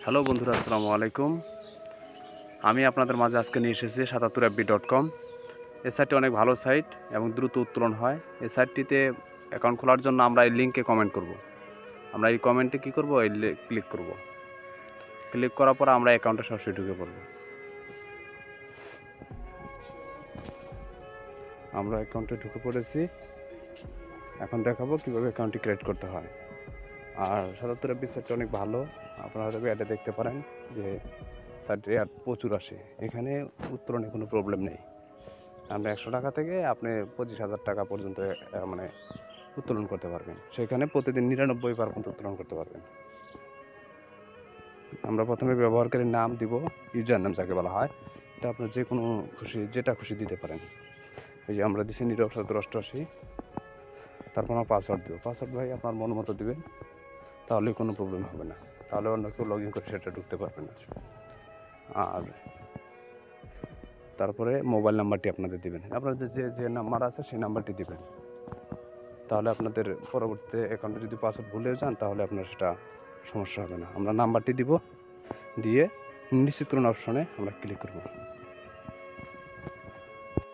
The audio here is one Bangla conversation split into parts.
হ্যালো বন্ধুরা, আসসালামু আলাইকুম। আমি আপনাদের মাঝে আজকে নিয়ে এসেছি 77fb.com। এই সাইটটি অনেক ভালো সাইট এবং দ্রুত উত্তোলন হয়। এই সাইটটিতে অ্যাকাউন্ট খোলার জন্য আমরা এই লিঙ্কে কমেন্ট করব। আমরা এই কমেন্টে কী করব, এই ক্লিক করব। ক্লিক করার পর আমরা অ্যাকাউন্টে সরাসরি ঢুকে পড়ব। আমরা অ্যাকাউন্টে ঢুকে পড়েছি। এখন দেখাবো কীভাবে অ্যাকাউন্টটি ক্রিয়েট করতে হয়। আর 77fb সাইটটি অনেক ভালো। আপনারা তবে এটা দেখতে পারেন যে সাইটে অ্যাড প্রচুর আসে। এখানে উত্তোলনে কোনো প্রবলেম নেই। আমরা 100 টাকা থেকে আপনি 25,000 টাকা পর্যন্ত মানে উত্তোলন করতে পারবেন। সেখানে প্রতিদিন 99% উত্তোলন করতে পারবেন। আমরা প্রথমে ব্যবহারকারীর নাম দিব, ইউজার নাম যাকে বলা হয়। এটা আপনার যে কোনো খুশি যেটা খুশি দিতে পারেন। এই যে আমরা দিচ্ছি 98788। তারপর আমরা পাসওয়ার্ড দেবো। পাসওয়ার্ড ভাই আপনার মন মতো দেবেন, তাহলে কোনো প্রবলেম হবে না। তাহলে অন্য কেউ লগ ইন করে সেটা ঢুকতে পারবে না। আর তারপরে মোবাইল নাম্বারটি আপনাদের দিবেন। আপনাদের যে নাম্বার আছে সেই নাম্বারটি দিবেন। তাহলে আপনাদের পরবর্তীতে অ্যাকাউন্টে যদি পাসওয়ার্ড ভুলেও যান তাহলে আপনার সেটা সমস্যা হবে না। আমরা নাম্বারটি দিব, দিয়ে নিশ্চিতকরণ অপশনে আমরা ক্লিক করব।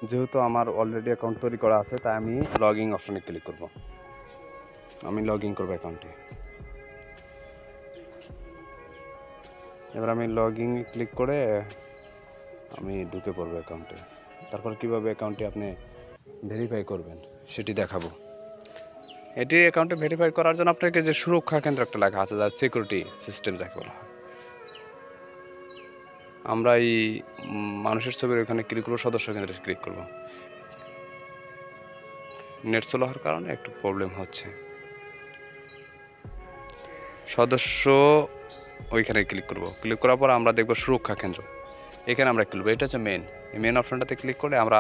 যেহেতু আমার অলরেডি অ্যাকাউন্ট তৈরি করা আছে, তাই আমি লগ ইন অপশনে ক্লিক করব। আমি লগ ইন করবো অ্যাকাউন্টে। এবার আমি লগ ইন ক্লিক করে আমি ঢুকে পড়বো অ্যাকাউন্টে। তারপর কীভাবে অ্যাকাউন্টটি আপনি ভেরিফাই করবেন সেটি দেখাবো। এটি অ্যাকাউন্টে ভেরিফাই করার জন্য আপনাকে যে সুরক্ষা কেন্দ্র একটা লেখা আছে, যার সিকিউরিটি সিস্টেম যাকে বলা হয়, আমরা এই মানুষের ছবির ওখানে ক্লিক করবো, সদস্য কেন্দ্রে ক্লিক করব। নেট স্লো হওয়ার কারণে একটু প্রবলেম হচ্ছে। সদস্য ওইখানে ক্লিক করব। ক্লিক করার পর আমরা দেখব সুরক্ষা কেন্দ্র, এখানে আমরা ক্লিক করব। এটা হচ্ছে মেন। এই মেন অপশনটাতে ক্লিক করলে আমরা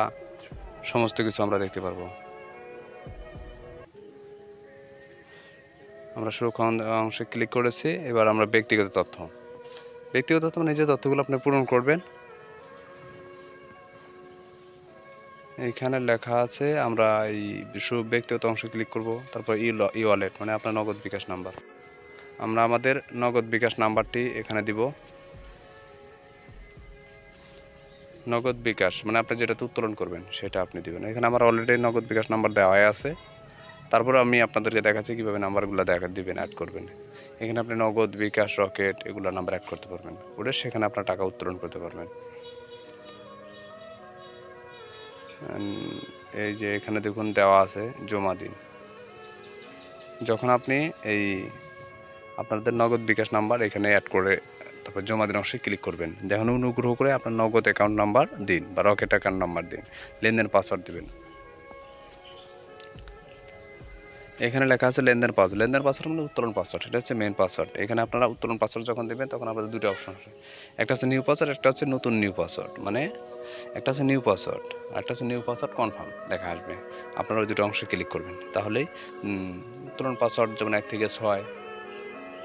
সমস্ত কিছু আমরা দেখতে পারবো। আমরা সুরক্ষা অংশে ক্লিক করেছি। এবার আমরা ব্যক্তিগত তথ্য নিজের তথ্যগুলো আপনি পূরণ করবেন। এইখানে লেখা আছে, আমরা এই ব্যক্তিগত অংশে ক্লিক করব। তারপর ই ওয়ালেট মানে আপনার নগদ বিকাশ নাম্বার। আমরা আমাদের নগদ বিকাশ নাম্বারটি এখানে দিব। নগদ বিকাশ মানে আপনি যেটাতে উত্তোলন করবেন সেটা আপনি দিবেন। এখানে আমার অলরেডি নগদ বিকাশ নাম্বার দেওয়াই আছে। তারপর আমি আপনাদেরকে দেখাচ্ছি কীভাবে নাম্বারগুলো দিবেন, অ্যাড করবেন। এখানে আপনি নগদ, বিকাশ, রকেট এগুলো নাম্বার অ্যাড করতে পারবেন। ওটা সেখানে আপনার টাকা উত্তোলন করতে পারবেন। এই যে এখানে দেখুন দেওয়া আছে জমা দিন। যখন আপনি এই আপনাদের নগদ বিকাশ নাম্বার এখানে অ্যাড করে তারপর জমা দিন অবশ্যই ক্লিক করবেন। যখন অনুগ্রহ করে আপনার নগদ অ্যাকাউন্ট নাম্বার দিন বা রকেট অ্যাকাউন্ট নাম্বার দিন, লেনদেন পাসওয়ার্ড দেবেন। এখানে লেখা আছে লেনদেন পাসওয়ার্ড। লেনদেন পাসওয়ার্ড মানে উত্তোলন পাসওয়ার্ড, এটা হচ্ছে মেন পাসওয়ার্ড। এখানে আপনারা উত্তোলন পাসওয়ার্ড যখন দেবেন তখন আপনাদের দুটো অপশন আছে। একটা হচ্ছে নিউ পাসওয়ার্ড, একটা হচ্ছে নতুন নিউ পাসওয়ার্ড। মানে একটা হচ্ছে নিউ পাসওয়ার্ড আর একটা হচ্ছে নিউ পাসওয়ার্ড কনফার্ম লেখা আসবে। আপনারা ওই দুটো অংশে ক্লিক করবেন। তাহলেই উত্তোলন পাসওয়ার্ড যেমন 1 থেকে 6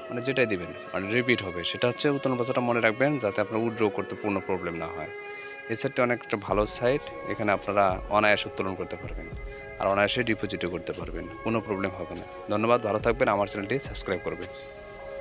মানে যেটাই দিবেন মানে রিপিট হবে, সেটা হচ্ছে উত্তোলন পাসওয়ার্ডটা মনে রাখবেন, যাতে আপনার উইথড্র করতে কোনো প্রবলেম না হয়। এই সাইটটা অনেক একটা ভালো সাইট। এখানে আপনারা অনায়াসে উত্তোলন করতে পারবেন আর অনায়াসে ডিপোজিটও করতে পারবেন, কোনো প্রবলেম হবে না। ধন্যবাদ, ভালো থাকবেন। আমার চ্যানেলটি সাবস্ক্রাইব করবেন।